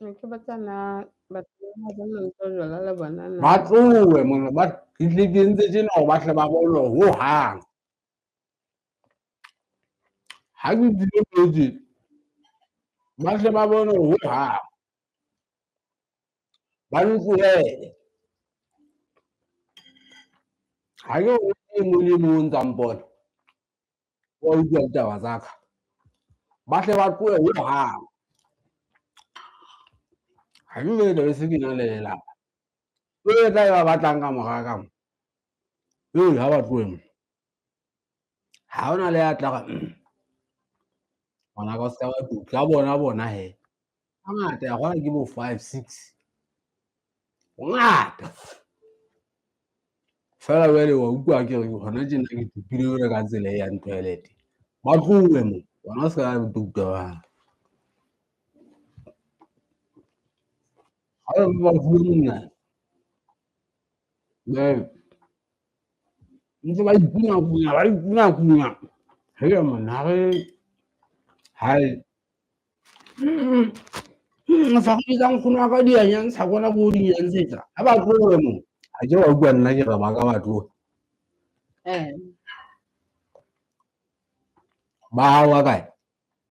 Ke batlana batho ba ba ntho jwala le bona na. Ba tlohe mona ba ntse tjena hore ba hle ba bolo hohang. Ha ke tlile motse ba hle ba bone hohang. Ba ntlohele. Ha ke e mong le mong tsa mpona wa utlwa ditaba tsa ka. Ba hle ba tlohe hohang. Ha ke be se ke na le lelapa. E tla ba batlang ka mora ka mo. Ha ba tlohe mo. Ha hona le ya tla ka ngwanaka o ska ba dutla bona hee. Hangata ya kgona ke bo 5, 6. Bongata. Feela jwale wa utlwa akere hona tjena ke tupile jwalo ka tsela e yang toilet. Ba tlohe mo bona o ska dutla ba. Ha ba mona. Ntse ba ikunya. Hee monna re hae. Fakiri tsa nkgono wa ka di a nyantsha bona bo di nyantshetsa. Ha ba tlohe mo. Ha ke wa utlwa nna ke re ba ka ba tloha. Ba hao wa kae?